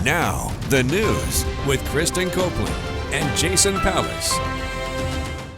Now, the news with Kristen Copeland and Jason Pallas.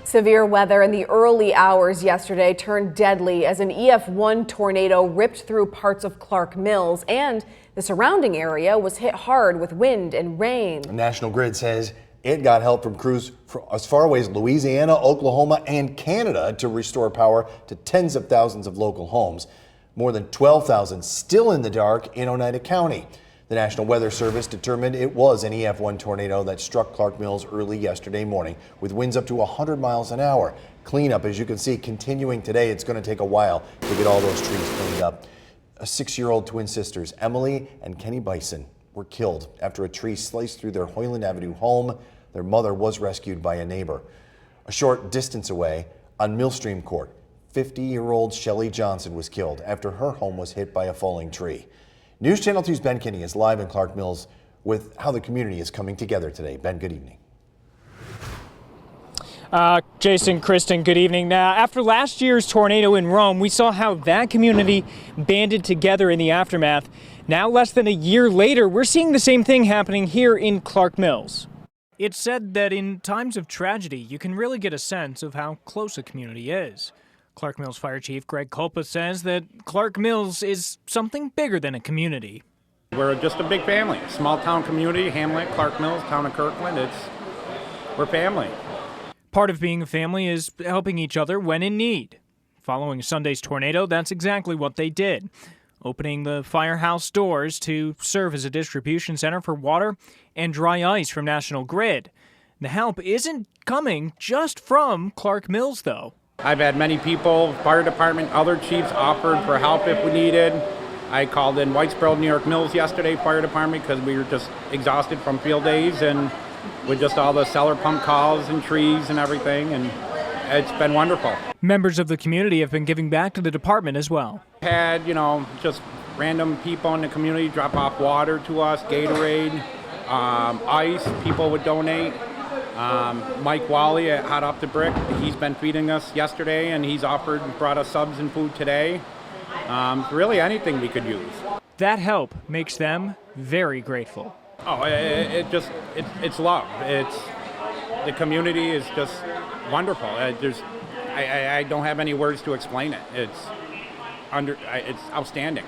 Severe weather in the early hours yesterday turned deadly as an EF1 tornado ripped through parts of Clark Mills, and the surrounding area was hit hard with wind and rain. National Grid says it got help from crews as far away as Louisiana, Oklahoma, and Canada to restore power to tens of thousands of local homes. More than 12,000 still in the dark in Oneida County. The National Weather Service determined it was an EF1 tornado that struck Clark Mills early yesterday morning with winds up to 100 miles an hour. Cleanup, as you can see, continuing today. It's going to take a while to get all those trees cleaned up. 6-year-old twin sisters, Emily and Kenny Bison, were killed after a tree sliced through their Hoyland Avenue home. Their mother was rescued by a neighbor. A short distance away on Millstream Court, 50-year-old Shelley Johnson was killed after her home was hit by a falling tree. News Channel 2's Ben Kinney is live in Clark Mills with how the community is coming together today. Ben, good evening. Jason, Kristen, good evening. Now, after last year's tornado in Rome, we saw how that community banded together in the aftermath. Now, less than a year later, we're seeing the same thing happening here in Clark Mills. It's said that in times of tragedy, you can really get a sense of how close a community is. Clark Mills Fire Chief Greg Culpa says that Clark Mills is something bigger than a community. We're just a big family, small town community, Hamlet, Clark Mills, town of Kirkland. We're family. Part of being a family is helping each other when in need. Following Sunday's tornado, that's exactly what they did, opening the firehouse doors to serve as a distribution center for water and dry ice from National Grid. The help isn't coming just from Clark Mills, though. I've had many people, fire department, other chiefs offered for help if we needed. I called in Whitesboro, New York Mills yesterday, fire department, because we were just exhausted from field days and with just all the cellar pump calls and trees and everything, and it's been wonderful. Members of the community have been giving back to the department as well. Had, just random people in the community drop off water to us, Gatorade, ice, people would donate. Mike Wally at Hot Off the Brick, he's been feeding us yesterday, and he's brought us subs and food today. Really anything we could use. That help makes them very grateful. Oh, it's love. The community is just wonderful. I don't have any words to explain it. It's outstanding.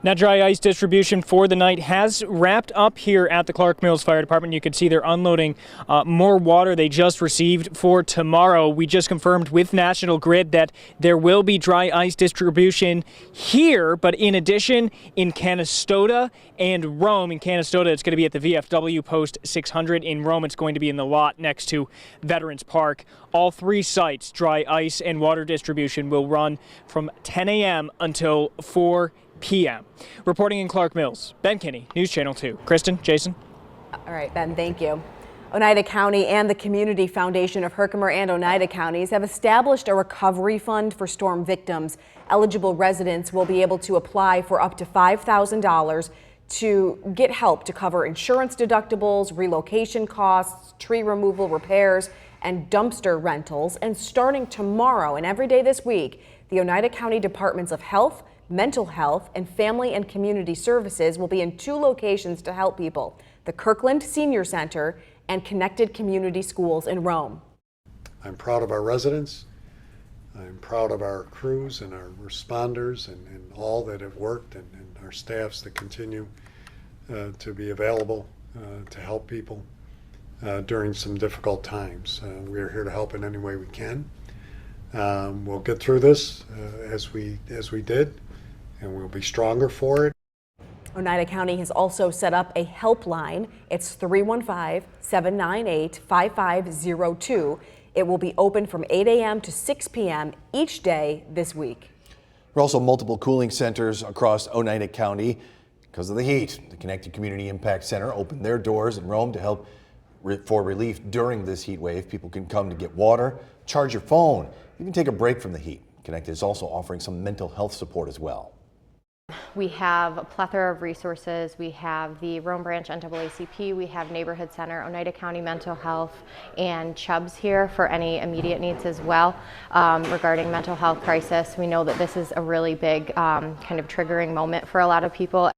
Now, dry ice distribution for the night has wrapped up here at the Clark Mills Fire Department. You can see they're unloading more water they just received for tomorrow. We just confirmed with National Grid that there will be dry ice distribution here, but in addition, in Canastota and Rome. In Canastota, it's going to be at the VFW Post 600. In Rome, it's going to be in the lot next to Veterans Park. All three sites, dry ice and water distribution, will run from 10 a.m. until 4 p.m. Reporting in Clark Mills, Ben Kinney, News Channel 2. Kristen, Jason. All right, Ben, thank you. Oneida County and the Community Foundation of Herkimer and Oneida counties have established a recovery fund for storm victims. Eligible residents will be able to apply for up to $5,000 to get help to cover insurance deductibles, relocation costs, tree removal repairs, and dumpster rentals. And starting tomorrow and every day this week, the Oneida County Departments of Health, Mental Health, and Family and Community Services will be in 2 locations to help people: the Kirkland Senior Center and Connected Community Schools in Rome. I'm proud of our residents. I'm proud of our crews and our responders and all that have worked, and our staffs that continue to be available to help people during some difficult times. We're here to help in any way we can. We'll get through this as we did, and we'll be stronger for it. Oneida County has also set up a helpline. It's 315-798-5502. It will be open from 8 a.m. to 6 p.m. each day this week. There are also multiple cooling centers across Oneida County because of the heat. The Connected Community Impact Center opened their doors in Rome to help for relief during this heat wave. People can come to get water, charge your phone, even take a break from the heat. Connected is also offering some mental health support as well. We have a plethora of resources. We have the Rome Branch NAACP, we have Neighborhood Center, Oneida County Mental Health, and Chubbs here for any immediate needs as well. Regarding mental health crisis, we know that this is a really big kind of triggering moment for a lot of people.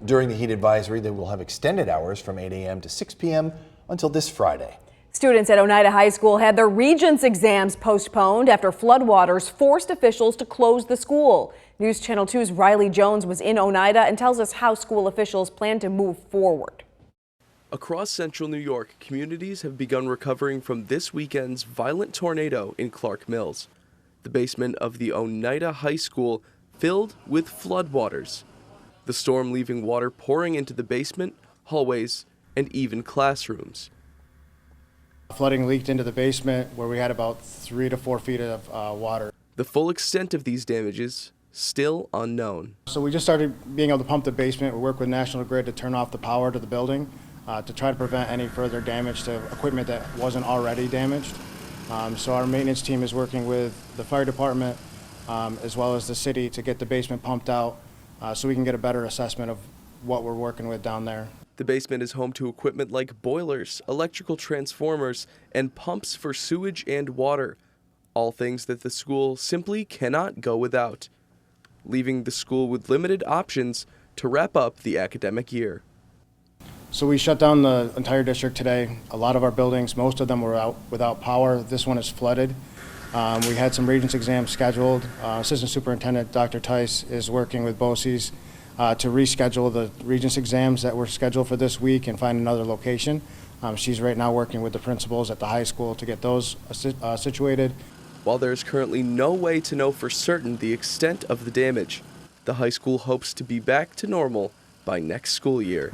During the heat advisory, they will have extended hours from 8 a.m. to 6 p.m. until this Friday. Students at Oneida High School had their Regents exams postponed after floodwaters forced officials to close the school. News Channel 2's Riley Jones was in Oneida and tells us how school officials plan to move forward. Across central New York, communities have begun recovering from this weekend's violent tornado in Clark Mills. The basement of the Oneida High School filled with floodwaters. The storm leaving water pouring into the basement, hallways, and even classrooms. Flooding leaked into the basement where we had about 3 to 4 feet of water. The full extent of these damages still unknown. So we just started being able to pump the basement. We work with National Grid to turn off the power to the building to try to prevent any further damage to equipment that wasn't already damaged. So our maintenance team is working with the fire department as well as the city to get the basement pumped out so we can get a better assessment of what we're working with down there. The basement is home to equipment like boilers, electrical transformers, and pumps for sewage and water, all things that the school simply cannot go without, leaving the school with limited options to wrap up the academic year. So we shut down the entire district today. A lot of our buildings, most of them were out without power. This one is flooded. We had some Regents exams scheduled. Assistant Superintendent Dr. Tice is working with BOCES to reschedule the Regents exams that were scheduled for this week and find another location. She's right now working with the principals at the high school to get those situated. While there is currently no way to know for certain the extent of the damage, the high school hopes to be back to normal by next school year.